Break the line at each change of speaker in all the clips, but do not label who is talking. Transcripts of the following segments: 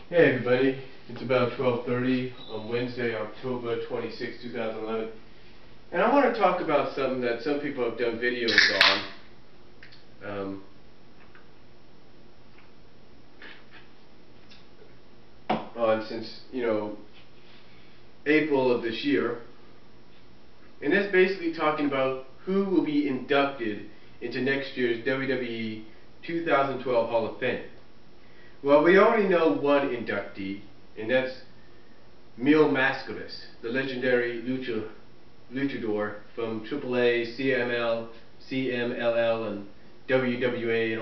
Hey everybody, it's about 12:30 on Wednesday, October 26, 2011, and I want to talk about something that some people have done videos on since, April of this year, and that's basically talking about who will be inducted into next year's WWE 2012 Hall of Fame. Well, we already know one inductee, and that's Mil Mascaras, the legendary luchador from AAA, CMLL, and WWA, and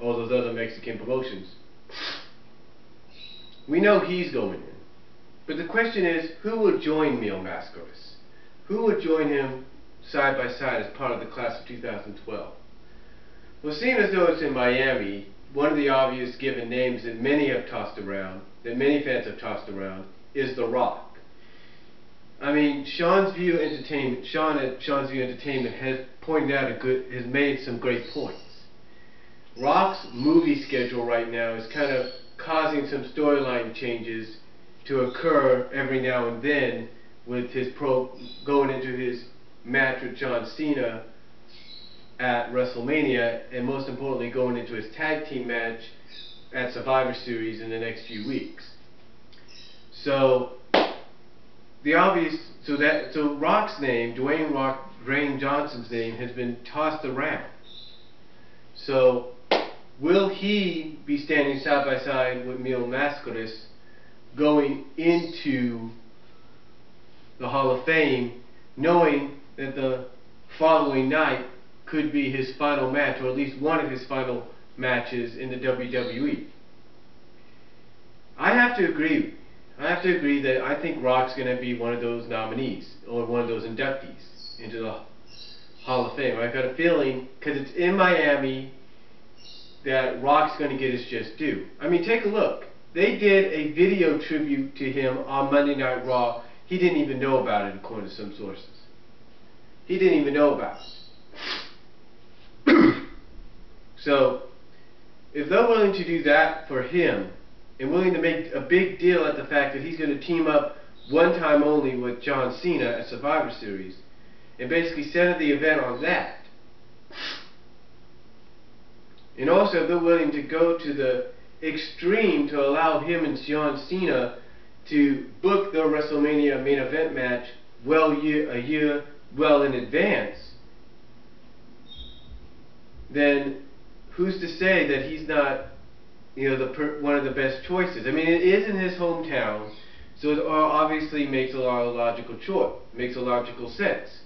all those other Mexican promotions. We know he's going in, but the question is, who will join Mil Mascaras? Who will join him side by side as part of the class of 2012? Well, seeing as though it's in Miami, one of the obvious given names that many have tossed around, that many fans have tossed around, is The Rock. I mean, Sean at Sean's View Entertainment has pointed out has made some great points. Rock's movie schedule right now is kind of causing some storyline changes to occur every now and then, with his going into his match with John Cena at WrestleMania, and most importantly going into his tag team match at Survivor Series in the next few weeks. So Rock's name, Dwayne Johnson's name, has been tossed around. So will he be standing side by side with Mil Mascaras going into the Hall of Fame, knowing that the following night could be his final match, or at least one of his final matches in the WWE? I have to agree that I think Rock's going to be one of those nominees, or one of those inductees into the Hall of Fame. I've got a feeling, because it's in Miami, that Rock's going to get his just due. I mean, take a look. They did a video tribute to him on Monday Night Raw. He didn't even know about it, according to some sources. He didn't even know about it. So, if they're willing to do that for him, and willing to make a big deal at the fact that he's going to team up one time only with John Cena at Survivor Series, and basically center the event on that, and also if they're willing to go to the extreme to allow him and John Cena to book their WrestleMania main event match a year in advance, then who's to say that he's not, one of the best choices? I mean, it is in his hometown, so it obviously makes a logical sense.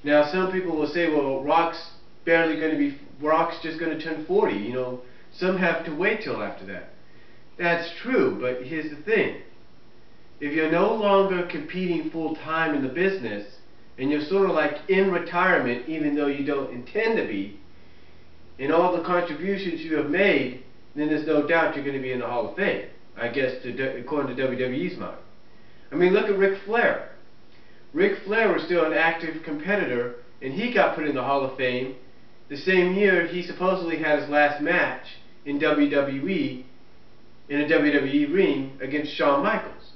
Now, some people will say, well, Rock's just going to turn 40. Some have to wait till after that. That's true, but here's the thing: if you're no longer competing full time in the business, and you're sort of like in retirement, even though you don't intend to be, and all the contributions you have made, then there's no doubt you're going to be in the Hall of Fame, I guess, according to WWE's mind. I mean, look at Ric Flair. Ric Flair was still an active competitor, and he got put in the Hall of Fame the same year he supposedly had his last match in WWE, in a WWE ring against Shawn Michaels.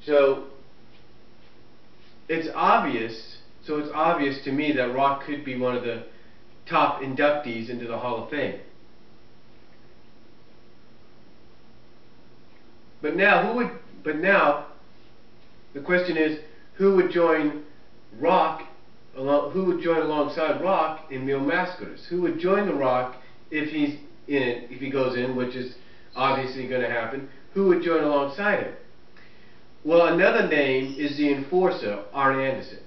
So it's obvious to me that Rock could be one of the top inductees into the Hall of Fame. But now the question is, who would join alongside Rock in Mil Mascaras? Who would join The Rock if he goes in, which is obviously going to happen? Who would join alongside him? Well, another name is the Enforcer, Arn Anderson.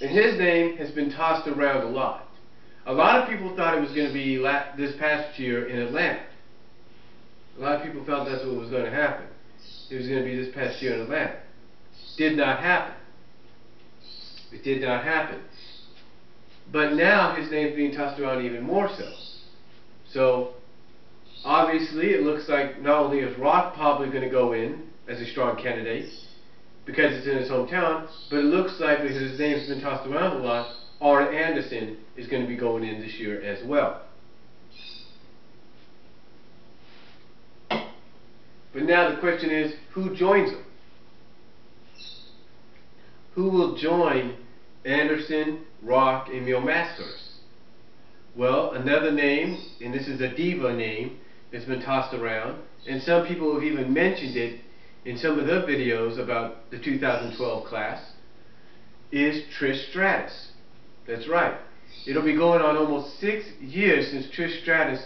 And his name has been tossed around a lot. A lot of people thought it was going to be this past year in Atlanta. A lot of people felt that's what was going to happen. It was going to be this past year in Atlanta. Did not happen. It did not happen. But now his name's being tossed around even more so. So, obviously, it looks like not only is Rock probably going to go in as a strong candidate, because it's in his hometown, but it looks like, because his name's been tossed around a lot, Arn Anderson is going to be going in this year as well. But now the question is, who joins them? Who will join Anderson, Rock, and Mil Mascaras? Well, another name, and this is a diva name, that's been tossed around, and some people have even mentioned it in some of their videos about the 2012 class, is Trish Stratus. That's right. It'll be going on almost 6 years since Trish Stratus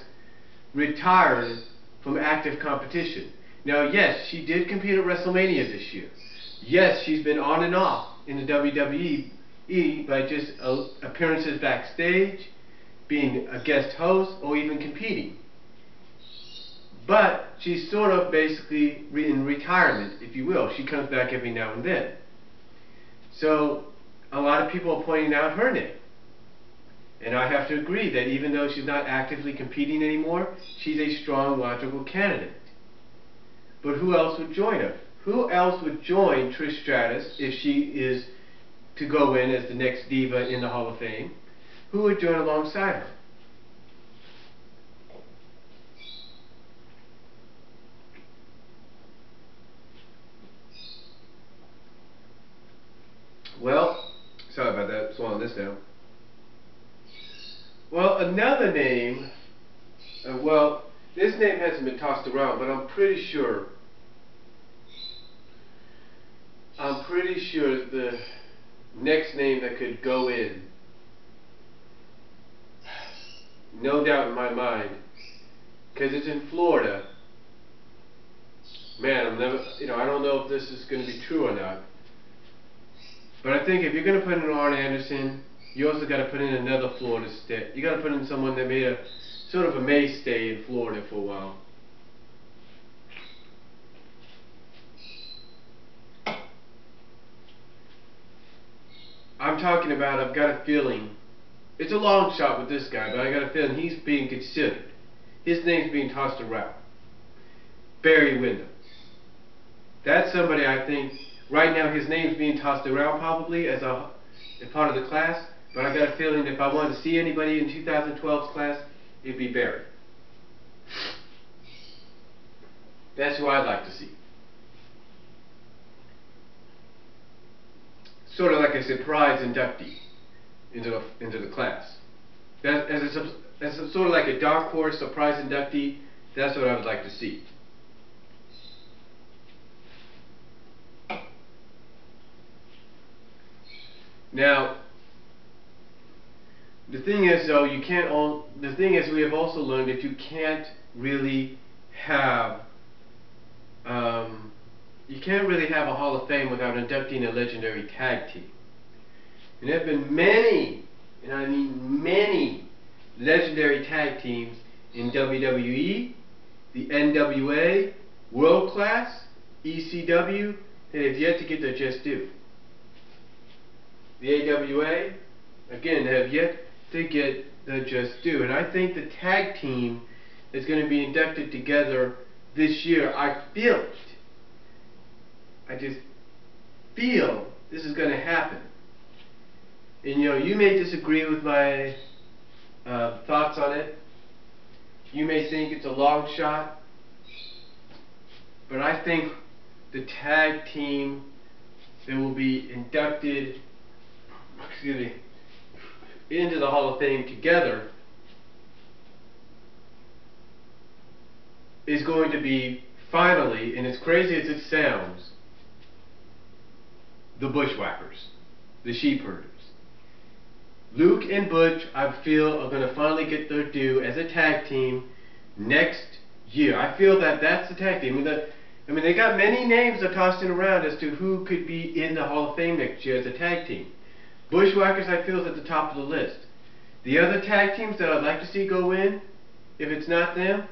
retired from active competition. Now, yes, she did compete at WrestleMania this year. Yes, she's been on and off in the WWE by just appearances backstage, being a guest host, or even competing. But she's sort of basically in retirement, if you will. She comes back every now and then. So a lot of people are pointing out her name. And I have to agree that even though she's not actively competing anymore, she's a strong, logical candidate. But who else would join her? Who else would join Trish Stratus if she is to go in as the next diva in the Hall of Fame? Who would join alongside her? Well, sorry about that, slowing this down. Well, another name, well, this name hasn't been tossed around, but I'm pretty sure the next name that could go in, no doubt in my mind, because it's in Florida. Man, I don't know if this is going to be true or not. But I think if you're going to put in Arn Anderson, you also got to put in another Florida state. You got to put in someone that made a sort of a mainstay in Florida for a while. I'm talking about, I've got a feeling, it's a long shot with this guy, but I got a feeling he's being considered. His name's being tossed around. Barry Windham. That's somebody I think, right now his name's being tossed around probably as part of the class, but I got a feeling if I wanted to see anybody in 2012's class, it'd be Barry. That's who I'd like to see. Sort of like a surprise inductee into the class. That, as a sort of like a dark horse surprise inductee, that's what I would like to see. Now, the thing is though, we have also learned that you can't really have a Hall of Fame without inducting a legendary tag team. And there have been many, and I mean many, legendary tag teams in WWE, the NWA, World Class, ECW, that have yet to get their just due. The AWA, again, have yet to get their just due. And I think the tag team that's going to be inducted together this year, I just feel this is going to happen. And you may disagree with my thoughts on it. You may think it's a long shot. But I think the tag team that will be inducted into the Hall of Fame together is going to be, finally, and as crazy as it sounds, the Bushwhackers, the Sheepherders. Luke and Butch, I feel, are going to finally get their due as a tag team next year. I feel that that's the tag team. I mean, they got many names they're tossing around as to who could be in the Hall of Fame next year as a tag team. Bushwhackers, I feel, is at the top of the list. The other tag teams that I'd like to see go in, if it's not them,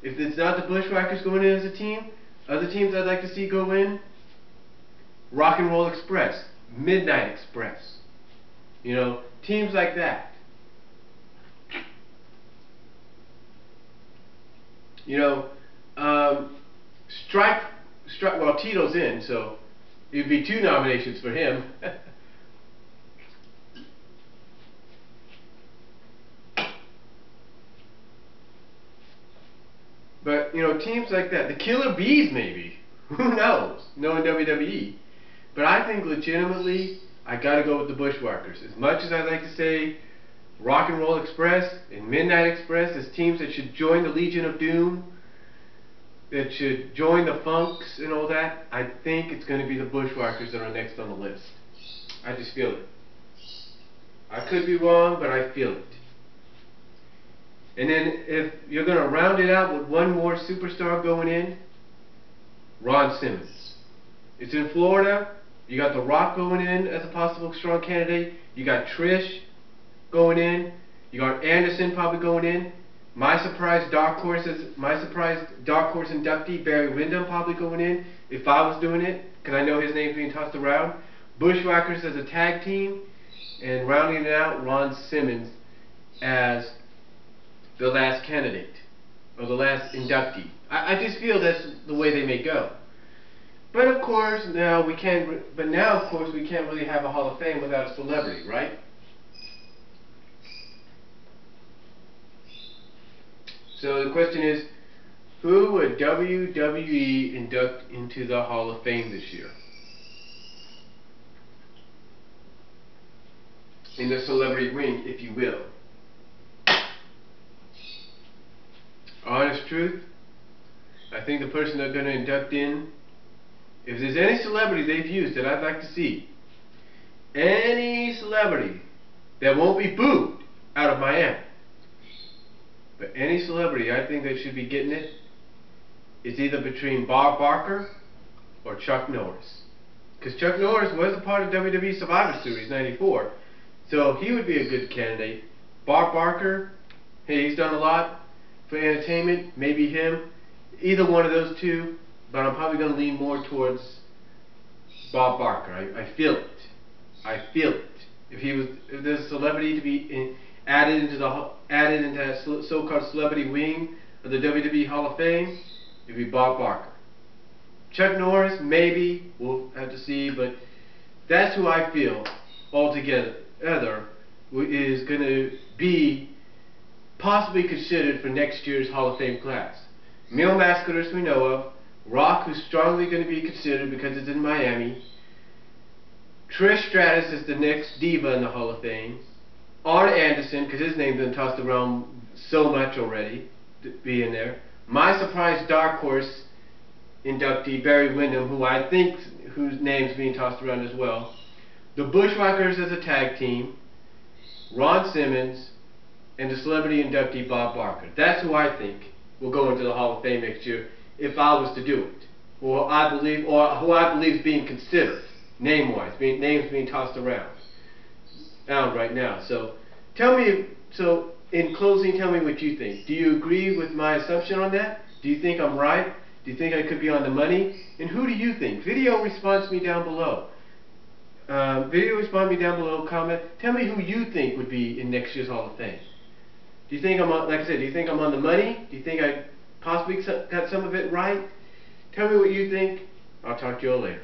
if it's not the Bushwhackers going in as a team, other teams I'd like to see go in, Rock and Roll Express, Midnight Express, teams like that. Well, Tito's in, so it'd be 2 nominations for him. you know, teams like that. The Killer Bees, maybe. Who knows? Knowing WWE. But I think legitimately, I gotta go with the Bushwhackers. As much as I'd like to say Rock and Roll Express and Midnight Express as teams that should join the Legion of Doom, that should join the Funks and all that, I think it's going to be the Bushwhackers that are next on the list. I just feel it. I could be wrong, but I feel it. And then if you're going to round it out with one more superstar going in, Ron Simmons. It's in Florida. You got The Rock going in as a possible strong candidate. You got Trish going in. You got Anderson probably going in. My surprise dark horse inductee Barry Windham probably going in if I was doing it, because I know his name's being tossed around. Bushwhackers as a tag team, and rounding it out, Ron Simmons as the last candidate or the last inductee. I just feel that's the way they may go. But of course now we can't. But now of course we can't really have a Hall of Fame without a celebrity, right? So the question is, who would WWE induct into the Hall of Fame this year? In the celebrity ring, if you will. Honest truth, I think the person they're going to induct in, if there's any celebrity they've used that I'd like to see, any celebrity that won't be booed out of Miami, but any celebrity I think that should be getting it is either between Bob Barker or Chuck Norris. Because Chuck Norris was a part of WWE Survivor Series 94, so he would be a good candidate. Bob Barker, hey, he's done a lot for entertainment, maybe him. Either one of those two, but I'm probably going to lean more towards Bob Barker. I feel it. I feel it. If there's a celebrity to be added into that so-called celebrity wing of the WWE Hall of Fame, it'd be Bob Barker. Chuck Norris, maybe, we'll have to see, but that's who I feel altogether is going to be possibly considered for next year's Hall of Fame class. Male mascoters we know of, Rock, who's strongly going to be considered because it's in Miami. Trish Stratus is the next diva in the Hall of Fame. Arn Anderson, because his name's been tossed around so much already, being there. My surprise dark horse inductee, Barry Windham, whose name's being tossed around as well. The Bushwhackers as a tag team. Ron Simmons, and the celebrity inductee, Bob Barker. That's who I think will go into the Hall of Fame next year if I was to do it. Or who I believe is being considered, name-wise, names being tossed around right now. So in closing, tell me what you think. Do you agree with my assumption on that? Do you think I'm right? Do you think I could be on the money? And who do you think? Video response me down below. Comment. Tell me who you think would be in next year's Hall of Fame. Do you think I'm on, like I said, do you think I'm on the money? Do you think I possibly got some of it right? Tell me what you think. I'll talk to you all later.